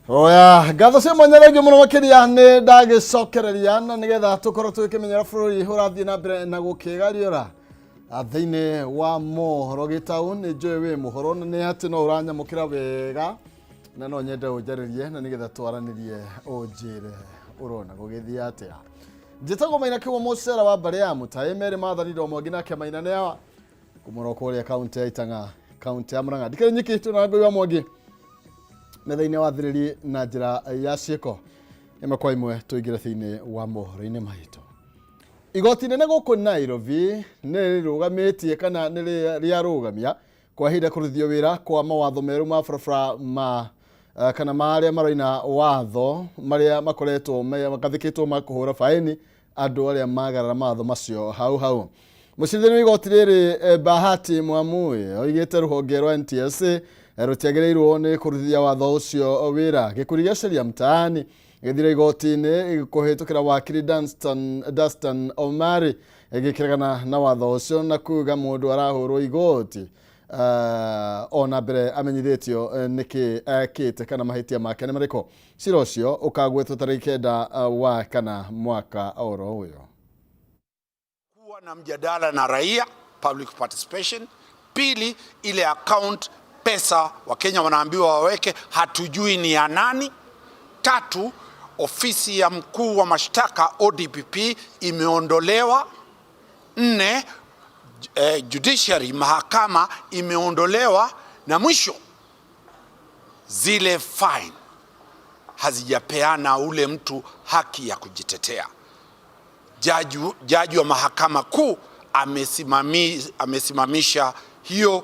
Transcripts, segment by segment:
Oya, gatho cia mwanyarege muno makiria ni ndagicokereria na nigetha tukorwo tukimenyera bururi hurathie na mbere na gukigariora thiini wa mohoro gitaun ni njoe wi mohoro ni ati no uranyamukira wega na no nyende unjaririe na nigetha twaranirie unjire urona gugithia atia njitagwo Maina Kiwa Mucera wa mbare ya Mutahi Meri Mathaniro Mwangi nake Maina newa kumuroko uri akaunti ya Itanga kaunti ya Murang'a ndikire nyiki tunambe wa Mwangi methaine wa thiriri na njira ya cieko imwe kwa imwe tuigire thiini wa mohoro-ini maito igoti nene guku Nairobi ni rugamitie kana ni ria rugamia kwa hinda kuruthio wira kwa mawatho meru ma barabara ma kana maria maroina watho maria makoretwo makathikitwo makuhura faini andu aria magarara matho macio hau mucirithania wa igoti riri Bahati Mwamui oigite ruhonge rwa NTSA rutiagiriirwo ni kuruthia watho ucio wira gikurigia sheria mtaani githira igoti-ini kuhitukira wakiri Dunstan Omari gikiragana na watho ucio na kuga mundu arahurwo igoti ona mbere amenyithitio niki akite kana mahitia make ni mariko cira ucio ukagwetwo tariki 9 wa kana mwaka oro uyo kuwa na mjadala na raia, public participation. Pili, ile account pesa Wakenya wanaambiwa waweke hatujui ni ya nani. Tatu, ofisi ya mkuu wa mashtaka ODPP imeondolewa. 4, judiciary mahakama imeondolewa. Na mwisho, zile fine hazijapeana ule mtu haki ya kujitetea. Jaji wa mahakama kuu amesimamisha hiyo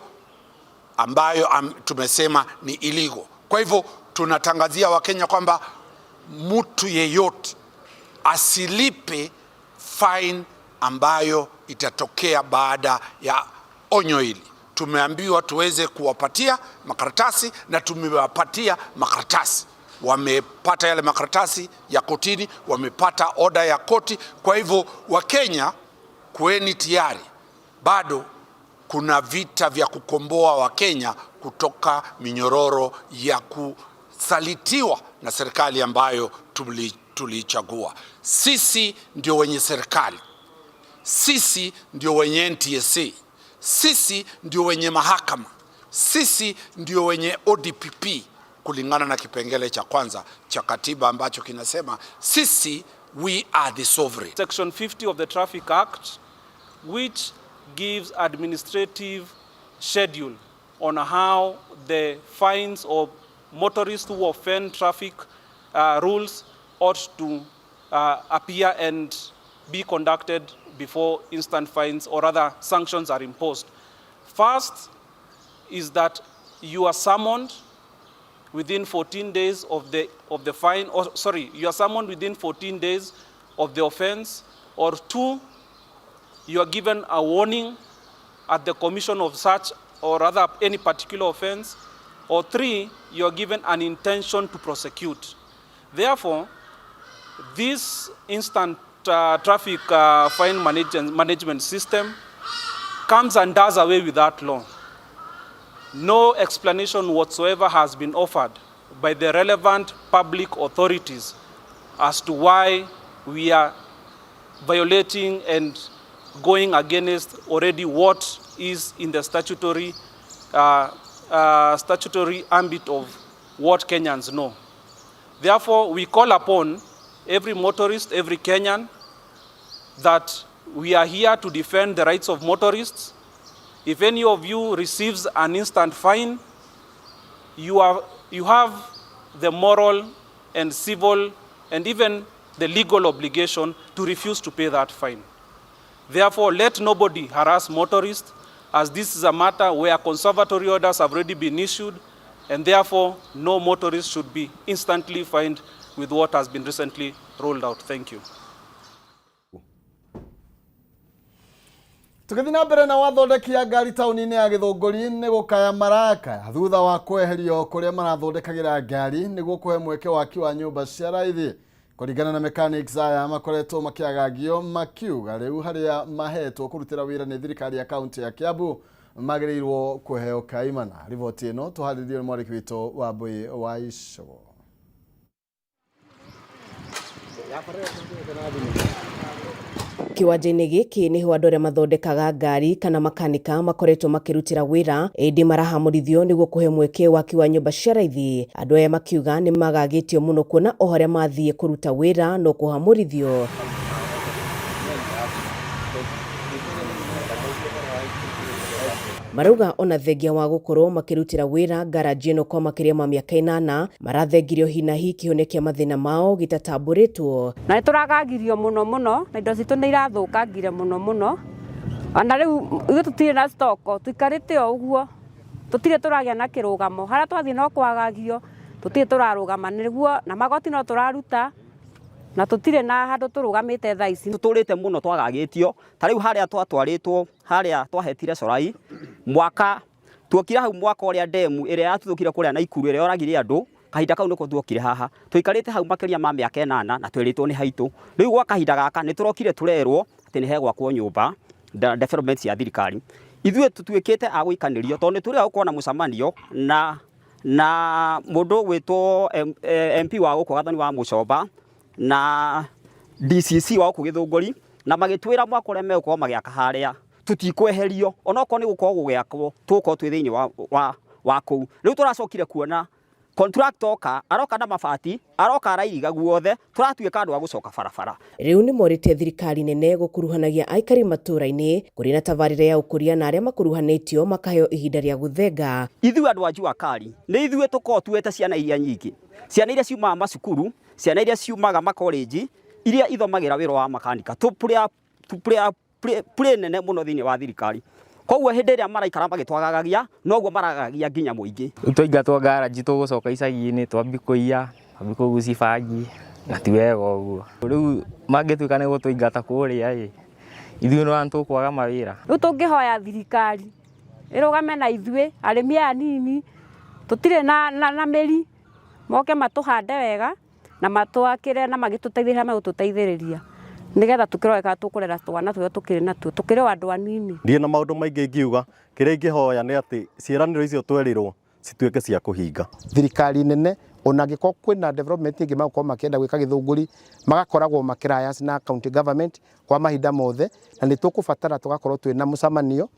ambayo tumesema ni illegal. Kwa hivyo tunatangazia Wakenya kwamba mtu yeyote asilipe fine ambayo itatokea baada ya onyo hili. Tumeambiwa tuweze kuwapatia makaratasi na tumewapatia makaratasi. Wamepata yale makaratasi ya kotini, wamepata order ya koti. Kwa hivyo Wakenya kueni tayari, bado kuna vita vya kukomboa Wakenya kutoka minyororo ya kusalitiwa na serikali ambayo tulichagua. Sisi ndio wenye serikali, sisi ndio wenye NTSA, sisi ndio wenye mahakama, sisi ndio wenye ODPP kulingana na kipengele cha kwanza cha katiba ambacho kinasema sisi we are the sovereign. Section 50 of the Traffic Act, which gives administrative schedule on how the fines of motorists who offend traffic rules ought to appear and be conducted before instant fines or other sanctions are imposed. First is that you are summoned within 14 days of the fine, or sorry, you are summoned within 14 days of the offense. Or 2, you are given a warning at the commission of such or rather any particular offense. Or 3, you are given an intention to prosecute. Therefore, this instant traffic fine management system comes and does away with that law. No explanation whatsoever has been offered by the relevant public authorities as to why we are violating and going against already what is in the statutory ambit of what Kenyans know. Therefore, we call upon every motorist, every Kenyan, that we are here to defend the rights of motorists. If any of you receives an instant fine, you have the moral and civil and even the legal obligation to refuse to pay that fine. Therefore, let nobody harass motorists, as this is a matter where conservatory orders have already been issued, and therefore no motorist should be instantly fined with what has been recently rolled out. Thank you. Tukithina mbere na wathondekia ngari tauni-ini ya Githunguri ni gukaya maraka thutha wa kweherio kuria marathondekagira ngari niguo kuhe mweke waki wa nyumba cia raithi kuringana na mechanics aya makoretwo makiagagio makiuga riu haria mahetwo kurutira wira ni thirikari ya kaunti ya Kiambu magirirwo kuheo kaimana. Riboti ino tuharirio ni mwariki witu wa Mbui wa Icogo. Kiwanja-inĩ gĩkĩ nĩho andũ arĩa mathondekaga ngari kana makanika makoretwo makĩrutĩra wĩra ĩndĩ marahamũrithio nĩguo kũhe mweke waki wa nyũmba cia raithi. Andũ aya makiuga nĩ magagĩtio mũno kuona o harĩa mathiĩ kũruta wĩra no kũhamũrithio. Marauga ona thengia wa gũkorwo makĩrutĩra wĩra ngaraji ĩno kwa makĩria ma mĩaka 8 marathengirio hinahi kĩhonekia mathĩna mao gĩtatambũrĩtwo. Na nĩtũragagirio mũno na indo citũ nĩ irathũkangire mũno. Ona rĩu ithuĩ tũtirĩ na stoko, tũikarĩte o ũguo, tũtirĩ tũragĩa na kĩrũgamo. Harĩa twathiĩ no kwagagio, tũtirĩ tũrarũgama nĩguo na magoti no tũraruta. Na tũtirĩ na handũ tũrũgamĩte thaa ici. Tũtũrĩte mũno twagagĩtio. Ta rĩu harĩa twatwarĩtwo, harĩa twahetire Solai, mwaka tuokire hau mwaka ũrĩa ndemu ĩrĩa yatuthũkire kũrĩa Naikuru ĩrĩa yoragire andũ, kahinda kau nĩko tuokire haha. Tũikarĩte hau makĩria ma mĩaka 8 na twĩrĩtwo nĩ haitũ. Rĩu gwa kahinda gaka nĩtũrokire tũrerwo atĩ nĩ hegwakwo nyũmba development ya thirikari. Ithuĩ tũtuĩkĩte a gũikanĩrio tondũ nĩtũrĩa gũkorwo na mũcemanio na mũndũ gwĩtwo MP wa gũkũ Gathoni wa Mũcomba na DCC wa gũkũ Gĩthũngũri na magĩtwĩra mwaka ũrĩa megũkorwo magĩaka harĩa tutikweherio onokorwo nĩ gũkorwo gũgĩakwo tũkorwo twĩ thĩinĩ wa kũu. Rĩu tũracokire kuona contractor aroka na mabati aroka arairiga guothe turatuĩka andũ a gũcoka barabara. Rĩu nĩ morĩte thirikari nene gũkuruhanagia aikari matũra-inĩ kũrĩ na tabarĩra ya ũkũria na arĩa makuruhanĩtio makaheo ihinda rĩa gũthenga. Ithuĩ andũ a Juakali nĩ ithuĩ tũkorwo tuete ciana iria nyingĩ, ciana iria ciumaga macukuru, ciana iria ciumaga makoleji iria ithomagĩra wĩra wa makanika tũpre nene mũno thĩinĩ wa thirikari. Koguo hĩndĩ ĩrĩa maraikara magĩtwagagagia noguo maragagagia nginya mũingĩ. Tũingatwo ngaraji tũgũcoka icagi-inĩ twambi kũiya, twambi kũguci bangi na ti wega ũguo. Rĩu mangĩtuĩka nĩ gũtũingata kũrĩa ithuĩ no tũkwaga mawĩra. Rĩu tũngĩhoya thirikari ĩrũgame na ithuĩ arĩmi anini tũtirĩ na mĩri moke matũhande wega na matwakĩre na magĩtũteithĩrĩria magũtũteithĩrĩria nigetha tukĩroeka tũkũrera twana tũrĩa tũkĩrĩ natuo tũkĩrĩ andũ anini. Ndiĩ na maũndũ maingĩ ngiuga, kĩrĩa ingĩhoya nĩ atĩ ciĩranĩro icio twerirwo cituĩke cia kũhinga. Thirikari nene ona angĩkorwo kwĩna development ingĩ magũkorwo makĩenda gwĩka Gĩthũngũri magakoragwo makĩraya na county government kwa mahinda mothe na nĩ tũkũbatara tũgakorwo twĩna mũcemanio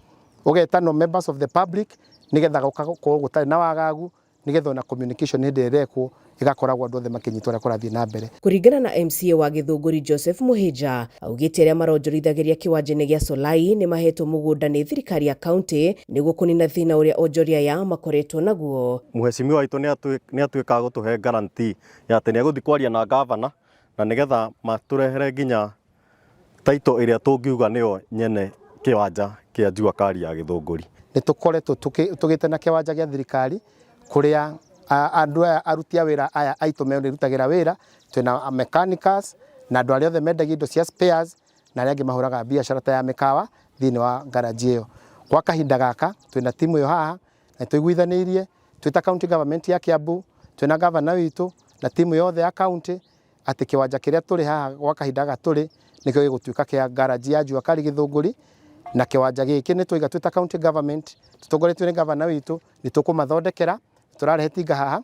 ũgetanwo members of the public nigetha gũkorwo gũtarĩ na wagagu nigetha na communication hĩndĩ ĩrekwo igakoragwo andũ othe makĩnyitwo ũrĩa kũrathiĩ na mbere. Kũringana na MCA wa Gĩthũngũri Joseph Mũhĩnja augĩte arĩa maronjorithagĩria kĩwanja-inĩ gĩa Solai nĩ mahetwo mũgũnda nĩ thirikari ya county nĩguo kũnina thĩna ũrĩa onjoria ya makoretwo naguo. Mheshimiwa witũ nĩ atuĩkaga gũtũhe guarantee ya atĩ nĩ egũthiĩ kwaria na governor na nigetha matũrehere nginya title ĩrĩa tũngiuga nĩyo nyene kĩwanja kĩa Juakali ya Gĩthũngũri. Nĩ tũkoretwo tũgĩte na kĩwanja gĩa thirikari kũrĩa andũ aya aruti a wĩra aya aitũ merutagĩra wĩra, twĩna mechanics na andũ arĩa othe mendagia indo cia spares na arĩa angĩ mahũraga biacara ta ya mĩkawa thĩinĩ wa garaji ĩyo. Kwa kahinda gaka twĩna timu ĩyo haha na tũiguithanĩirie twĩta county government ya Kiambu, twĩna governor witũ na timu yothe ya county atĩ kĩwanja kĩrĩa tũrĩ haha gwa kahinda gaka tũrĩ nĩkĩo gĩgũtuĩka kĩa garaji ya Juakali Gĩthũngũri na kĩwanja gĩkĩ nĩ tũiga twĩta county government tũtongoretio nĩ governor witũ nĩ tũkũmathondekera. Tũrarehe tinga haha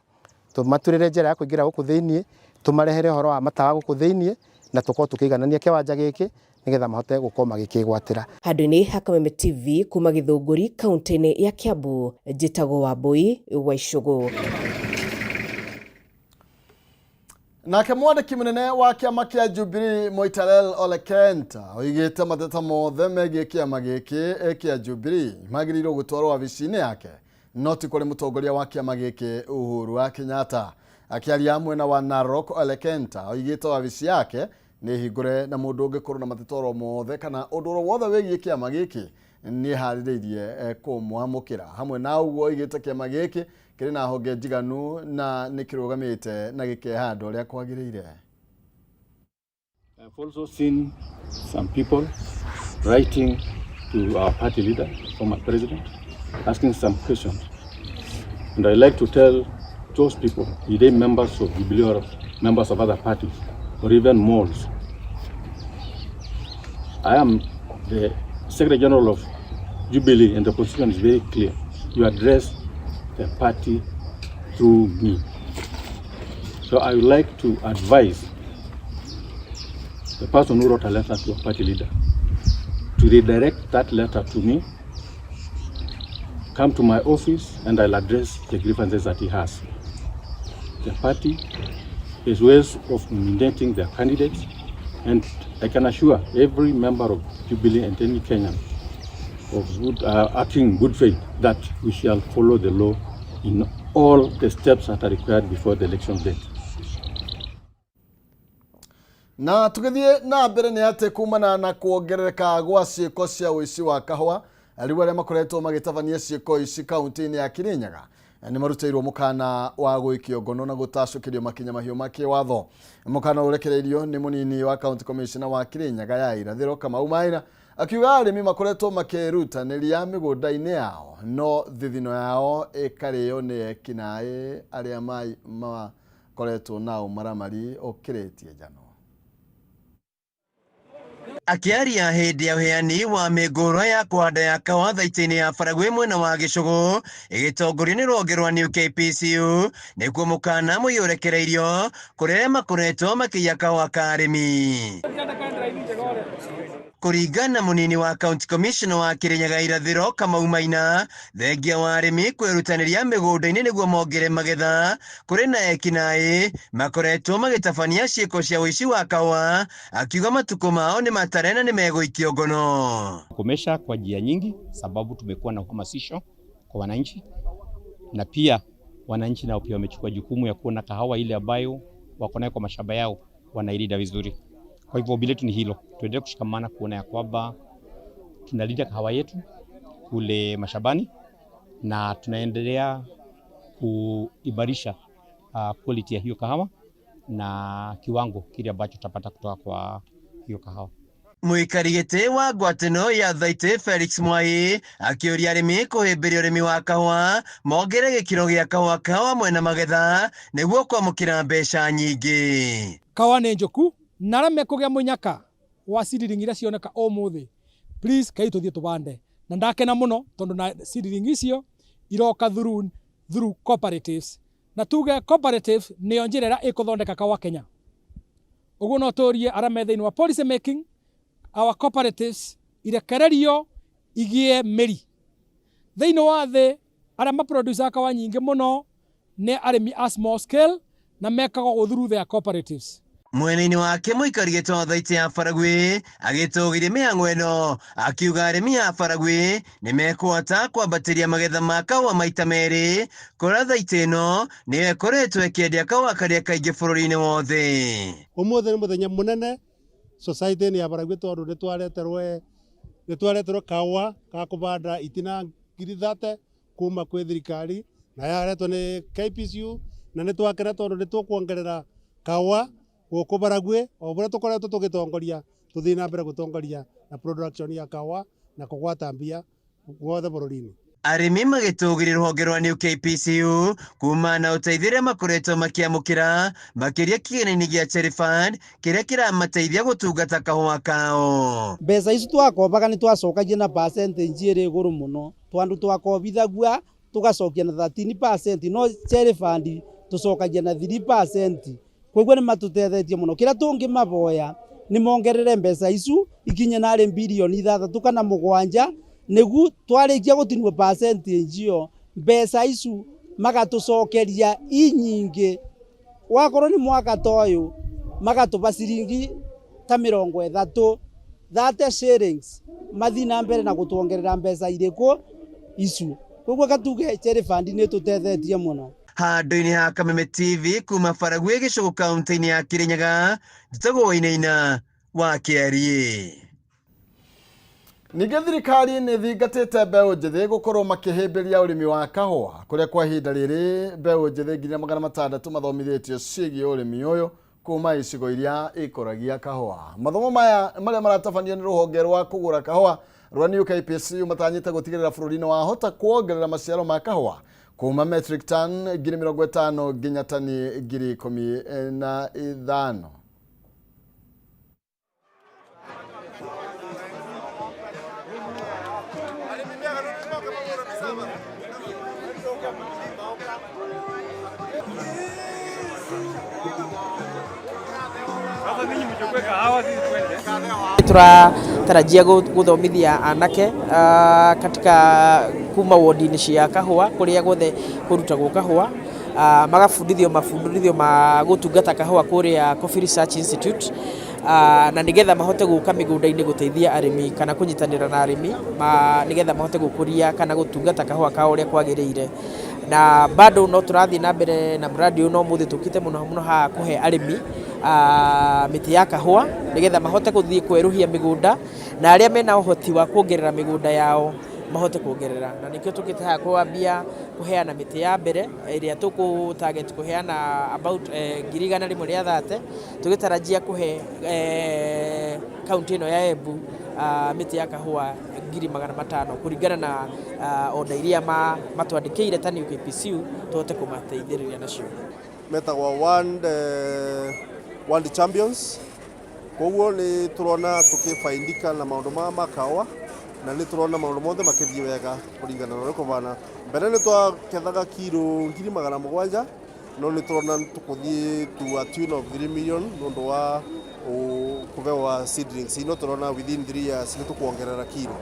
tũmaturĩre njĩra ya kũingĩra gũkũ thĩinĩ, tũmarehere ũhoro wa matawa gũkũ thĩinĩ na tũkorwo tũkĩiganania kĩwanja gĩkĩ nigetha mahote gũkorwo magĩkĩgwatĩra. Handũ-inĩ ha Kameme TV kuma Gĩthũngũri kaunti-inĩ ya Kiambu, njĩtagwo Wambui wa Icũgũ. Nake mwandĩki mũnene wa kĩama kĩa Jubilee Moitalel Ole Kenta oigĩte mateta mothe megiĩ kĩama gĩkĩ kĩa Jubilee magĩrĩirwo gũtwarwo wabici-inĩ yake no ti kũrĩ mũtongoria wa kĩama gĩkĩ Uhuru wa Kenyatta. Akĩaria mwena wa Narok, Ole Kenta oigĩte wabici yake nĩ hingũre na mũndũ ũngĩkorwo na mateta mothe kana ũndũ wothe wĩgiĩ kĩama gĩkĩ nĩ harĩrĩirie kũmwamũkĩra. Hamwe na ũguo oigĩte kĩama gĩkĩ kĩrĩ na honge njiganu na nĩ kĩrũgamĩte na gĩkeha andũ arĩa kwagĩrĩire. I've also seen some people writing to our party leader, former president, asking some questions. And I like to tell those people, be they members of Jubilee or members of other parties, or even malls, I am the Secretary General of Jubilee and the position is very clear. You address the party through me. So I would like to advise the person who wrote a letter to a party leader, to redirect that letter to me, come to my office, and I'll address the grievances that he has. The party is ways of nominating their candidates, and I can assure every member of Jubilee and any Kenyan of acting in good faith that we shall follow the law in all the steps that are required before the election date. Na tugithie na mbere ni ate kumana na kuongerereka gwa ciiko cia uici wa kahua ariwa aria makoretwo magitabania ciiko ici kaunti-ini ya Kirinyaga ni maruteirwo mukana wa gwikio ngono na gutacukirio makinya mahiu make watho. Mukana urekereirio ni munini wa county commissioner wa Kirinyaga ya irathiro Kamau Maina akiuga arimi makoretwo makirutanĩria mĩgũnda-inĩ yao no thithino yao ĩkarĩo nĩ ekinaĩ arĩa makoretwo nao maramari ũkĩrĩtie njano. Akiaria hĩndĩ ya ũheani wa mĩngũrwa ya kũhanda ya kahũa thaitĩ-inĩ ya Baragwe mwena wa Gĩcũgũ ĩgĩtongorio nĩ rũhonge rwa New KPCU nĩkuo mũkana mũyũrekereirio kũrĩ arĩa makoretwo makĩiya kahũa ka arĩmi. Kũringana munini wa county commissioner wa Kirinyaga irathiro Kamau Maina, thengia wa arĩmi kwĩrutanĩria mĩgũnda-inĩ nĩguo mongere magetha kũrĩ na ekinaĩ makoretwo magĩtabania ciĩko cia ũici wa kahũa, akiuga matukũ mao nĩ matare na nĩ megũikio ngono. Komesha kwa njia nyingi sababu tumekuwa na uhamasisho kwa wananchi na pia wananchi nao pia wamechukua jukumu ya kuona kahawa ile ambayo wako nayo kwa mashamba yao wanailinda vizuri. Kwa hivyo bila tu ni hilo, tuendelee kushikamana kuona ya kwamba tunalinda kahawa yetu kule mashambani na tunaendelea kuimarisha quality ya hiyo kahawa na kiwango kile ambacho tutapata kutoka kwa hiyo kahawa. Mũikari gĩtĩ wa ngwatanĩro ya Thaitĩ Felix Mwai akĩũria arĩmi kũhĩmbĩria ũrĩmi wa kahũa mongere gĩkĩro gĩa kahũa kao mwena magetha nĩguo kwamũkĩra mbeca nyingĩ. Kahũa nĩ njoku na arame kũgĩa mũnyaka wa seedling iria cioneka ũmũthĩ, please kai tũthiĩ tũbande na ndakena mũno tondũ na seedling icio iroka through cooperatives na tuge cooperative nĩyo njĩra ĩrĩa ĩkũthondeka kahũa Kenya. Ũguo no tũrie arame thĩinĩ wa policy making our cooperatives irekererio igie mĩri thĩinĩ wa thĩ arĩa maproducer kahũa nyingĩ mũno nĩ arĩmi a small scale na mekagwo through their cooperatives. Mwena-inĩ wake mũikari gĩtĩ wa Thaitĩ ya Baragwe agĩtũgĩria mĩhang'o ĩno akiuga arĩmi a Baragwe nĩ mekũhota kwambatĩria magetha ma kahũa maita merĩ kũrĩa Thaitĩ ĩno nĩyo ĩkoretwo ĩkĩendia kahũa karĩa kaingĩ bũrũri-inĩ wothe. Ũmũthĩ nĩ mũthenya mũnene society-inĩ ya Baragwe tondũ nĩ twareterwo kahũa ka kũbanda itina 30,000 kuma kwĩ thirikari na yaretwo nĩ KPCU na nĩ twakena tondũ nĩ tũkuongerera kahũa gũkũ Baragwe o bũrĩa tũkoretwo tũgĩtongoria tũthiĩ na mbere gũtongoria na production ya kahũa na kũgwata mbia guothe bũrũri-inĩ. Arĩmi magĩtũgĩria rũhonge rwa New KPCU kuma na ũteithĩrĩria makoretwo makĩamũkĩra makĩria kĩgĩna-inĩ gĩa Cherry Fund kĩrĩa kĩramateithia gũtungata kahũa kao. Mbeca ici twakombaga nĩ twacokagia na percentage ĩrĩ igũrũ mũno, tondũ twakombithagua tũgacokia na 13% no Cherry Fund tũcokagia na 3%. Koguo nĩ matũtethetie mũno. Kĩrĩa tũngĩmaboya nĩ mongerere mbeca icu ikinye narĩ bilioni 6 kana 7 nĩguo twarĩkia gũtinio percentage ĩyo mbeca icu magatũcokeria inyingĩ. Wakorwo nĩ mwaka ta ũyũ magatũba ciringi ta 30 shillings mathi na mbere na gũtuongerera mbeca irĩkũ icu. Koguo gatuge Cherry Fund nĩ tũtethetie mũno. Handũ-inĩ ha Kameme TV kuma Baragwe Gĩcũgũ kaunti-inĩ ya Kirinyaga njĩtagwo Wainaina wa Kĩarie. Ningĩ thirikari nĩ thingatĩte mbeũ njĩthĩ gũkorwo makĩhĩmbĩria ũrĩmi wa kahũa kũrĩa kwa ihinda rĩrĩ mbeũ njĩthĩ ngiri 600 mathomithĩtio ciĩgiĩ ũrĩmi ũyũ kuma icigo iria ikũragia kahũa. Mathomo maya marĩa maratabanio nĩ rũhonge rwa kũgũra kahũa rwa New KPCU matanyĩte gũtigĩrĩra bũrũri-inĩ wahota kuongerera maciaro ma kahũa kuma metric ton 50,000 nginya tani 15,000. Turatarajia guthomithia anake katika kuma wodi-inĩ cia kahũa kũrĩa guothe kũrutagwo kahũa, magabundithio mabundithio ma gũtungata kahũa kũrĩa Coffee Research Institute, na nigetha mahote gũka mĩgũnda-inĩ gũteithia arĩmi kana kũnyitanĩra na arĩmi nigetha mahote gũkũria kana gũtungata kahũa kao ũrĩa kwagĩrĩire. Na bado no tũrathiĩ na mbere na mradi ũyũ, no mũthĩ tũkĩte mũno haha kũhe arĩmi mĩtĩ ya kahũa nigetha mahote gũthiĩ kwerũhia mĩgũnda, na arĩa mena ũhoti wa kuongerera mĩgũnda yao mahote kuongerera. Na nĩkĩo tũkĩte haha kwambia kũheana mĩtĩ ya mbere ĩrĩa tũkũ target kũheana about 130, tũgĩtarajia kũhe kaunti ĩno ya Embu mĩtĩ ya kahũa 500 kũringana na order iria matwandĩkĩire ta nĩ KPCU tũhote kũmateithĩrĩria nacio. Metagwa World Champions, koguo nĩ tũrona tũkĩfaindika na maũndũ ma kahũa, na nĩ tũrona maũndũ mothe makĩthiĩ wega kũringana na ũrĩa kũbana. Mbere nĩ twakethaga kilo 700,000, no nĩ tũrona tũkũthiĩ to a tune of 3 million nĩũndũ wa kũbewa seedlings. Ino tũrona within 3 years nĩ tũkuongerera kilo.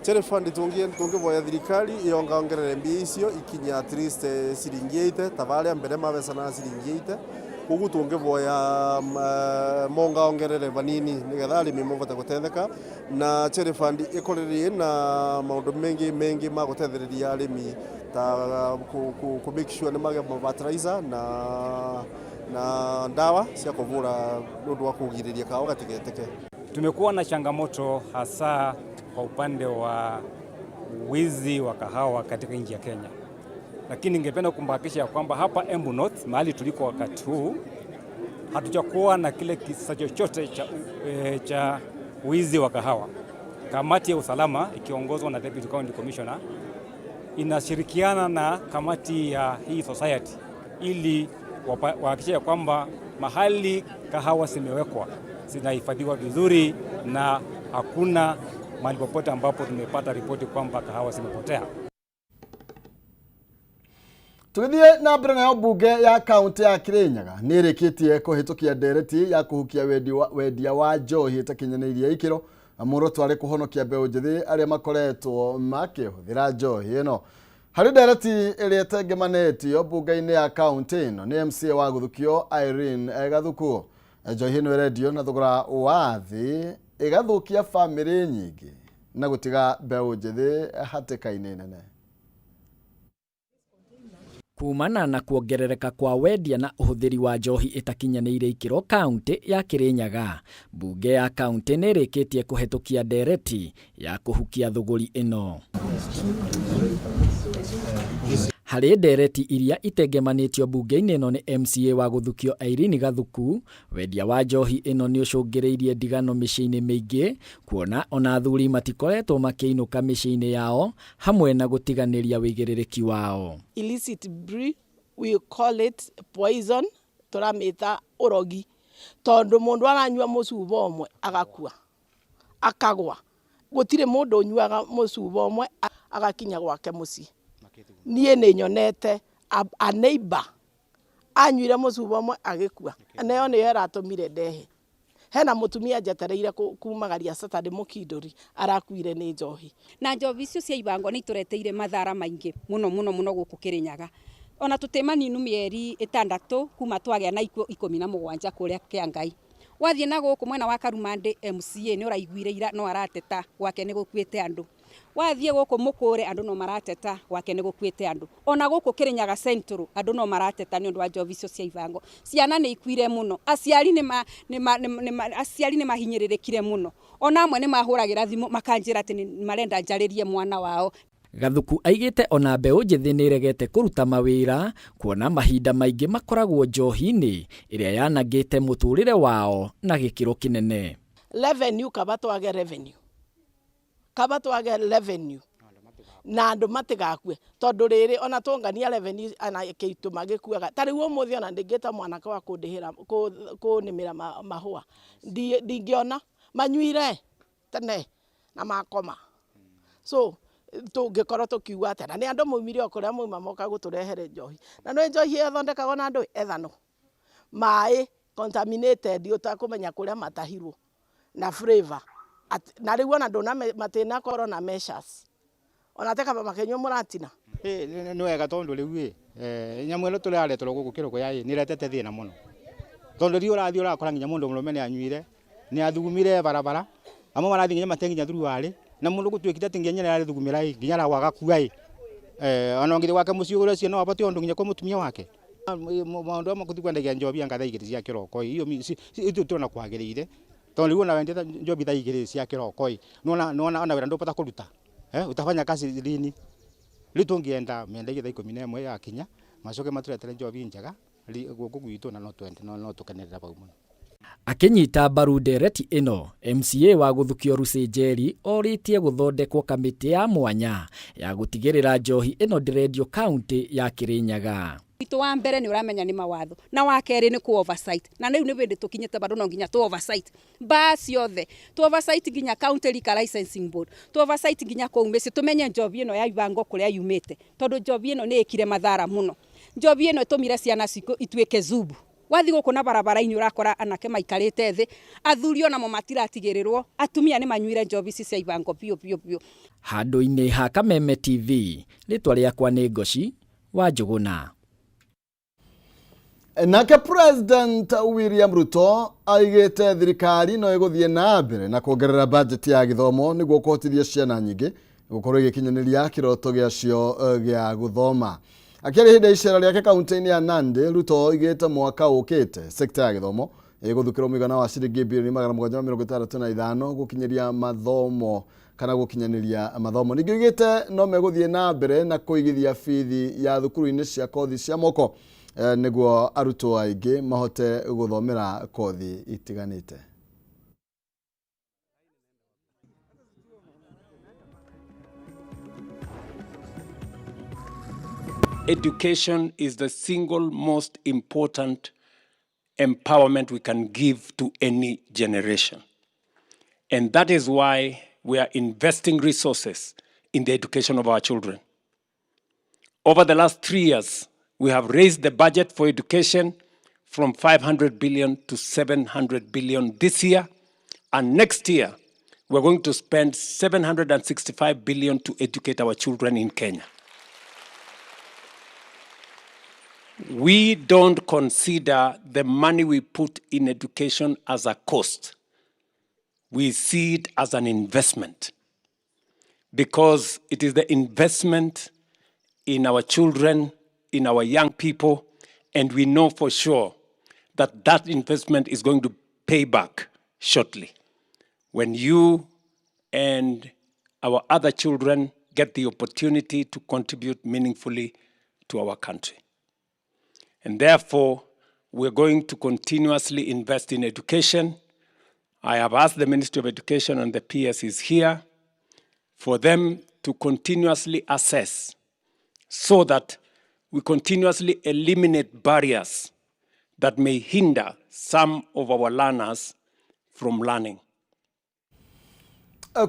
Chere fund tũngĩboya thirikari yongerere mbia icio ikinya at least ciringi 8 tabarĩa mbere mabesa na ciringi 8. Koguo tũngĩboya mongerere banini nigetha arĩmi mabote gũtetheka, na Chere fund ĩkorerie na maũndũ mengi ma gũtethereria arĩmi ta ku make sure nĩ magĩa fertilizer na dawa cia kuvura nĩũndũ wa kũgirĩrĩria kahũa gatigeteke. Tumekuwa na changamoto hasa kwa upande wa wizi wa kahawa katika nchi ya Kenya, lakini ningependa kumbakisha kwamba hapa Embu North mahali tuliko wakati huu hatujakuwa na kile kisa chochote cha wizi wa kahawa. Kamati ya usalama ikiongozwa na Deputy County Commissioner inashirikiana na kamati ya hii society ili wahakikishe kwamba mahali kahawa zimewekwa zinahifadhiwa vizuri na hakuna mahali popote ambapo tumepata ripoti kwamba kahawa zimepotea. Tũgĩthiĩ na mbere nayo mbunge ya kaunti ya Kirinyaga nĩ ĩrĩkĩtie kũhĩtũkia ndereti ya kũhukia wendia wa njohi ĩtakinyanĩirie ikĩro na muoroto arĩ kũhonokia mbeũ njĩthĩ arĩa makoretwo makĩhũthĩra njohi ĩno. Harĩ ndereti ĩrĩa ĩtengemanĩtio mbunge-inĩ ya kaunti ĩno nĩ MCA wa Gũthukio Irene Gathuku. Njohi ĩno ĩrendio na thogora wa thĩ ĩgathũkia bamĩrĩ nyingĩ na gũtiga mbeũ njĩthĩ hatĩka-inĩ nene. Kumana na kuongerereka kwa wendia na ũhũthĩri wa njohi ĩtakinyanĩire ikĩro kaunti ya Kirinyaga, mbunge ya kaunti nĩ ĩrĩkĩtie kũhĩtũkia ndereti ya kũhukia thũgũri ĩno. Harĩ ndereti iria itengemanĩtio mbunge-inĩ ĩno nĩ MCA wa Gũthukio Irene Gathuku, wendia wa njohi ĩno nĩ ũcũngĩrĩirie ndigano mĩciĩ-inĩ mĩingĩ, kuona ona athuri matikoretwo makĩinũka mĩciĩ-inĩ yao hamwe na gũtiganĩria wĩigĩrĩrĩki wao. Illicit breed, we call it poison, turamĩta ũrogi, tondũ mũndũ aranyua mũcuba ũmwe agakua akagwa, gũtirĩ mũndũ ũnyuaga mũcuba ũmwe agakinya gwake mũciĩ. Niĩ nĩ nyonete a neighbor anyuire mũcuba ũmwe agĩkua, nayo nĩyo ĩratũmire ndehe. Hena mũtumia njetereire kumagaria Saturday Mũkindũri arakuire nĩ njohi. Na njohi icio cia ibango nĩ itureteire mathara maingĩ mũno gũkũ Kirinyaga. Ona tũtemaninu mĩeri 6 kuma twagĩa na ikuũ 17 kũrĩa Kĩangai. Wathiĩ na gũkũ mwena wa Karumande MCA nĩ ũraiguire ira no arateta gwake nĩ gũkuĩte andũ. Wathiĩ gũkũ Mũkũre andũ no marateta gwake nĩ gũkuĩte andũ. Ona gũkũ Kirinyaga Central andũ no marateta nĩ ũndũ wa njohi icio cia ibango. Ciana nĩ ikuire mũno, aciari nĩ mahinyĩrĩrĩkire mũno. Ona amwe nĩ mahũragĩra thimũ makanjĩra atĩ nĩ marenda njarĩrie mwana wao. Gathuku aigĩte ona mbeũ njĩthĩ nĩ ĩregete kũruta mawĩra, kuona mahinda maingĩ makoragwo njohi-inĩ ĩrĩa yanangĩte mũtũrĩre wao na gĩkĩro kĩnene. Revenue kaba twage revenue na andũ matigakue, tondũ rĩrĩ ona tũngania revenue ana kĩitũ magĩkuaga. Ta rĩu ũmũthĩ ona ndĩngĩta mwanake wa kũnĩmĩra mahũa, ndingĩona manyuire tene na makoma. So tũngĩkorwo tũkiuga atĩ na nĩ andũ moimire o kũrĩa moima moka gũtũrehere njohi, na nĩ njohi ĩthondekagwo na andũ ethano, maĩ contaminated utakumenya kuria matahirwo na flavor na riu ona ndona matina corona measures ona teka makenyo muratina ni wega tondu riu nyamu ino turaretwo guku kiroko ya ni retete thina muno tondu riu urathi urakora nginya mundu murume ni anyuire ni athugumire barabara amo marathi nginya matenginya thuru wari na mundu gutwikite ati nginya ari thugumira nginya ra waga kuai ona ngithi wake mucio ure cio no abati ondu nginya kwa mutumia wake maundu amakuthi kwendagia njobi anga thaa 2 cia kiroko iyo itu tuna kwagirire tondu riu na wendete njobi thaa 2 cia kiroko nona ona wira ndupata kuruta utafanya kazi lini litungienda mendagie thaa 11 ya kinya macoke maturetere njobi njega guku gwitu na no tukenerera bau muno. Akinyita mbaru ndereti ino, MCA wa guthukio Rusejeri oritie guthondekwo kamiti ya mwanya ya gutigirira njohi ino ndirendio county ya Kirinyaga. Itu wa mbere ni uramenya ni mawatho na wa keri ni ku oversight na riu ni bindi tukinyete bado no nginya tu oversight basi yothe tu oversight nginya county liquor licensing board tu oversight nginya ko umesi tumenye njobi ino ya ibango kuria yumite tondu njobi ino ni ikire mathara muno njobi ino itumire ciana ciko itweke zubu wathi guku na barabara-ini urakora anake maikarite thi athurio na matiratigirirwo atumia ni manyuire njobi cia ibango pio handu-ini ha Kameme TV ritwa riakwa ni Ngoci wa Njuguna. Nake President William Ruto aigite thirikari no iguthie na mbere na kuongerera budget ya githomo niguo kuhotithia ciana nyingi gukorwo igikinyaniria kiroto giacio gia guthoma. Akiari hinde icera riake kaunti-ini ya Nandi, Ruto igite mwaka ukite sekta ya githomo iguthukirwo mwigana wa ciringi bilioni 165 gukinyiria mathomo kana gukinyaniria mathomo. Ningi igite no meguthie na mbere na kuigithia fithi ya thukuru-ini cia kothi cia moko niguo arutwo aingi mahote guthomera kothi itiganite. Education is the single most important empowerment we can give to any generation. And that is why we are investing resources in the education of our children. Over the last 3 years, we have raised the budget for education from 500 billion to 700 billion this year. And next year, we're going to spend 765 billion to educate our children in Kenya. We don't consider the money we put in education as a cost. We see it as an investment because it is the investment in our children, in our young people, and we know for sure that that investment is going to pay back shortly when you and our other children get the opportunity to contribute meaningfully to our country. And therefore, we're going to continuously invest in education. I have asked the Ministry of Education, and the PS is here, for them to continuously assess so that we continuously eliminate barriers that may hinder some of our learners from learning.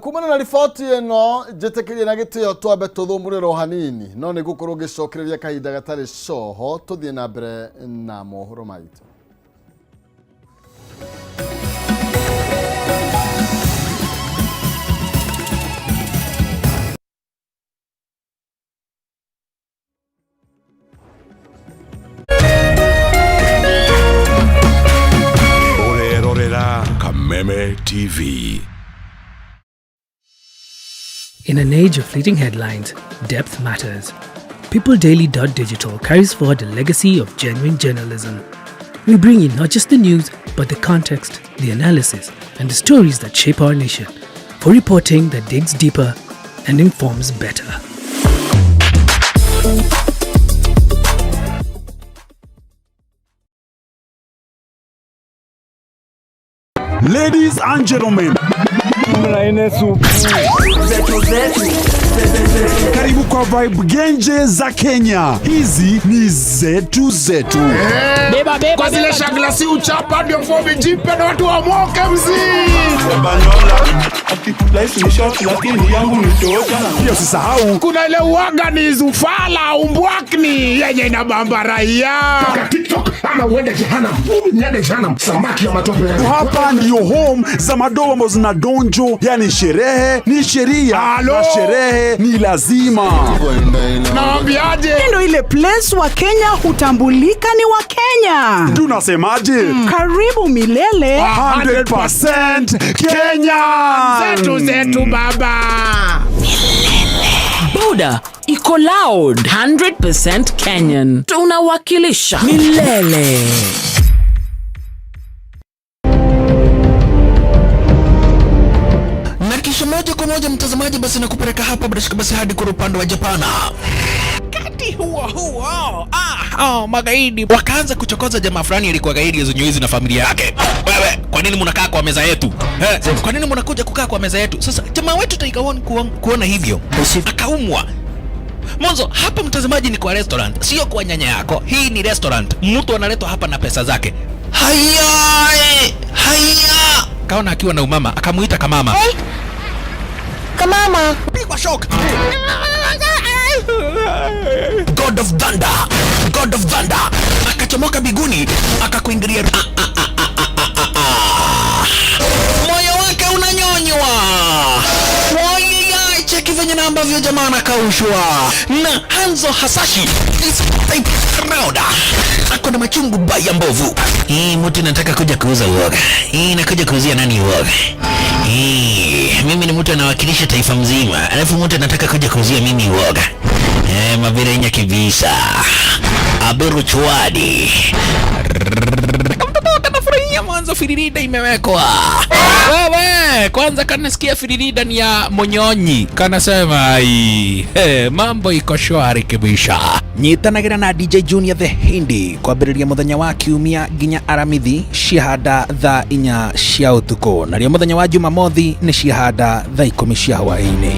Kumana na rifoti eno jitekirie na gitio twabe tuthumuriro hanini no ni gukorwo gicokereria kahinda gatari coho tuthie na mbere na mohoro maitu. Orerorera Kameme TV. In an age of fleeting headlines, depth matters. PeopleDaily.digital carries forward the legacy of genuine journalism. We bring in not just the news, but the context, the analysis, and the stories that shape our nation, for reporting that digs deeper and informs better. Ladies and gentlemen, karibu kwa vibe genje za Kenya. Hizi ni zetu. Kwa zile shaglasi uchapa ndio fomi jipe na watu wa moke mzii. life ni short lakini yangu ni tosha. Pia usisahau kuna ile uaga ni zufala umbwakni yenye inabamba raia. Toka TikTok ama uende jehanamu. Niende jehanamu samaki ya matope. Hapa ndio home za madogo ambazo zina donjo, yani sherehe ni sheria na sherehe ni lazima. Naambiaje? Ndio ile place wa Kenya hutambulika ni wa Kenya. Tunasemaje? Karibu milele 100% Kenya. Zetu baba. Buda iko loud 100% Kenyan. Tunawakilisha milele. Na kisha moja kwa moja mtazamaji, basi nakupeleka hapa basi hadi kwa upande wa Japana. Kati huo magaidi wakaanza kuchokoza jamaa fulani alikuwa gaidi Zunyoizi na familia yake. Wewe, kwa nini mnakaa kwa meza yetu? Kwa nini mnakuja kukaa kwa meza yetu? Sasa jamaa wetu taikaona kuona hivyo akaumwa. Mwanzo hapa mtazamaji ni kwa restaurant, sio kwa nyanya yako. Hii ni restaurant. Mtu analetwa hapa na pesa zake. Haya! Kaona akiwa na umama, akamuita kamama. Hey. Kamama, pigwa shock. God of Thunder. Akachomoka biguni, akakuingilia. Moyo wake unanyonywa. Cheki venye na ambavyo jamaa anakaushwa. Na Hanzo Hasashi is proud. Ako na machungu baya mbovu. Mtu nataka kuja kuuza uoga. Nakuja kuuzia nani uoga? Mimi ni mtu anawakilisha taifa mzima. Alafu mtu anataka kuja kuuzia mimi uoga. Mabirenya kibisa. Aberu chwadi. Kanafurahia mwanzo firirida imewekwa. Wewe, kwanza kanasikia firirida ni ya Monyonyi. Kanasema mambo iko shwari kibisha. Nyitanagira na DJ Junior the Hindi kwa biriria muthenya wa kiumia ginya aramithi shihada thaa 4 cia utuko. Na rio muthenya wa Jumamothi ni shihada thaa 10 cia hwaini.